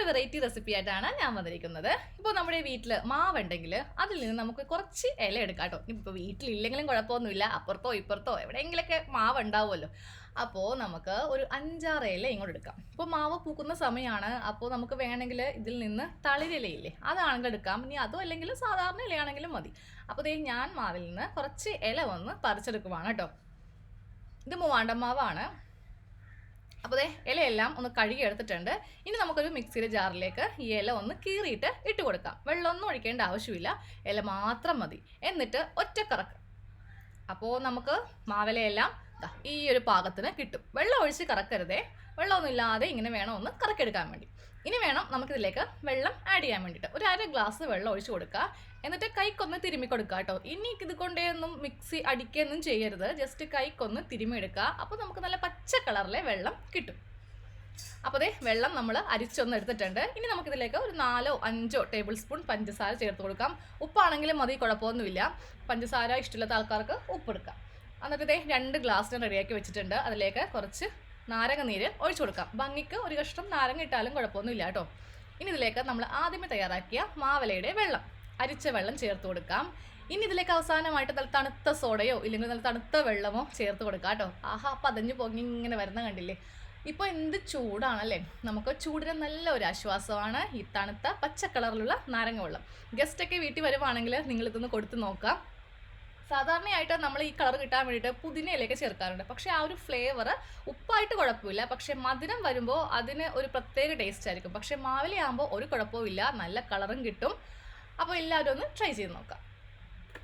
Variety recipe ആയിട്ടാണ് ഞാൻ വന്നിരിക്കുന്നത്. ഇപ്പോൾ നമ്മുടെ വീട്ടിൽ മാവുണ്ടെങ്കിൽ അതിൽ നിന്ന് നമുക്ക് കുറച്ച് ഇല എടുക്കാം കേട്ടോ. ഇപ്പോൾ വീട്ടിലില്ലെങ്കിലും കുഴപ്പമൊന്നുമില്ല, അപ്പുറത്തോ ഇപ്പുറത്തോ എവിടെയെങ്കിലൊക്കെ മാവ് ഉണ്ടാവുമല്ലോ. അപ്പോൾ നമുക്ക് ഒരു 5-6 ഇല ഇങ്ങോട്ട് എടുക്കാം. ഇപ്പോൾ മാവ് പൂക്കുന്ന സമയമാണ്, അപ്പോൾ നമുക്ക് വേണമെങ്കിൽ ഇതിൽ നിന്ന് തളിരിലയില്ലേ അതാണെങ്കിൽ എടുക്കാം. ഇനി അതും അല്ലെങ്കിൽ സാധാരണ ഇലയാണെങ്കിലും മതി. അപ്പോൾ ഞാൻ മാവിൽ നിന്ന് കുറച്ച് ഇല വന്ന് പറിച്ചെടുക്കുവാണ് കേട്ടോ. ഇത് മൂവാണ്ടൻ മാവാണ്. അപ്പോൾ ഇലയെല്ലാം ഒന്ന് കഴുകി എടുത്തിട്ടുണ്ട്. ഇനി നമുക്കൊരു മിക്സിയുടെ ജാറിലേക്ക് ഈ ഇല ഒന്ന് കീറിയിട്ട് ഇട്ട് കൊടുക്കാം. വെള്ളമൊന്നും ഒഴിക്കേണ്ട ആവശ്യമില്ല, ഇല മാത്രം മതി. എന്നിട്ട് ഒറ്റ കറക്ക്. അപ്പോൾ നമുക്ക് മാവിലയെല്ലാം ഈ ഒരു പാകത്തിന് കിട്ടും. വെള്ളം ഒഴിച്ച് കറക്കരുതേ, വെള്ളമൊന്നും ഇല്ലാതെ ഇങ്ങനെ വേണം ഒന്ന് കറക്കിയെടുക്കാൻ വേണ്ടി. ഇനി വേണം നമുക്കിതിലേക്ക് വെള്ളം ആഡ് ചെയ്യാൻ വേണ്ടിയിട്ട് ഒരു 1/2 ഗ്ലാസ് വെള്ളം ഒഴിച്ച് കൊടുക്കുക. എന്നിട്ട് കൈക്കൊന്ന് തിരുമ്മി കൊടുക്കുക കേട്ടോ. ഇനി ഇത് കൊണ്ടൊന്നും മിക്സി അടിക്കുകയൊന്നും ചെയ്യരുത്, ജസ്റ്റ് കൈക്കൊന്ന് തിരുമ്മി എടുക്കുക. അപ്പോൾ നമുക്ക് നല്ല പച്ച കളറിലെ വെള്ളം കിട്ടും. അപ്പോൾ വെള്ളം നമ്മൾ അരിച്ചൊന്ന് എടുത്തിട്ടുണ്ട്. ഇനി നമുക്കിതിലേക്ക് ഒരു 4-5 ടേബിൾ സ്പൂൺ പഞ്ചസാര ചേർത്ത് കൊടുക്കാം. ഉപ്പാണെങ്കിലും മതി, കുഴപ്പമൊന്നുമില്ല. പഞ്ചസാര ഇഷ്ടമില്ലാത്ത ആൾക്കാർക്ക് ഉപ്പെടുക്കാം. എന്നിട്ട് 2 ഗ്ലാസ്സിന് റെഡിയാക്കി വെച്ചിട്ടുണ്ട്. അതിലേക്ക് കുറച്ച് നാരങ്ങ നീര് ഒഴിച്ചു കൊടുക്കാം. ഭംഗിക്ക് ഒരു കഷ്ണം നാരങ്ങ ഇട്ടാലും കുഴപ്പമൊന്നുമില്ല കേട്ടോ. ഇനി ഇതിലേക്ക് നമ്മൾ ആദ്യമേ തയ്യാറാക്കിയ മാവലയുടെ വെള്ളം, അരിച്ച വെള്ളം ചേർത്ത് കൊടുക്കാം. ഇനി ഇതിലേക്ക് അവസാനമായിട്ട് നല്ല തണുത്ത സോഡയോ ഇല്ലെങ്കിൽ നല്ല തണുത്ത വെള്ളമോ ചേർത്ത് കൊടുക്കാം കേട്ടോ. ആഹാ, പതഞ്ഞു പൊങ്ങി ഇങ്ങനെ വരുന്ന കണ്ടില്ലേ. ഇപ്പോൾ എന്ത് ചൂടാണല്ലേ, നമുക്ക് ചൂടിന് നല്ല ഒരു ആശ്വാസമാണ് ഈ തണുത്ത പച്ച കളറിലുള്ള നാരങ്ങ വെള്ളം. ഗസ്റ്റൊക്കെ വീട്ടിൽ വരുവാണെങ്കിൽ നിങ്ങളിതൊന്ന് കൊടുത്ത് നോക്കാം. സാധാരണയായിട്ട് നമ്മൾ ഈ കളർ കിട്ടാൻ വേണ്ടിയിട്ട് പുതിനയിലേക്ക് ചേർക്കാറുണ്ട്. പക്ഷേ ആ ഒരു ഫ്ലേവർ ഉപ്പായിട്ട് കുഴപ്പമില്ല, പക്ഷേ മധുരം വരുമ്പോൾ അതിന് ഒരു പ്രത്യേക ടേസ്റ്റ് ആയിരിക്കും. പക്ഷേ മാവിലയാകുമ്പോൾ ഒരു കുഴപ്പവും ഇല്ല, നല്ല കളറും കിട്ടും. അപ്പോൾ എല്ലാവരും ഒന്ന് ട്രൈ ചെയ്ത് നോക്കാം.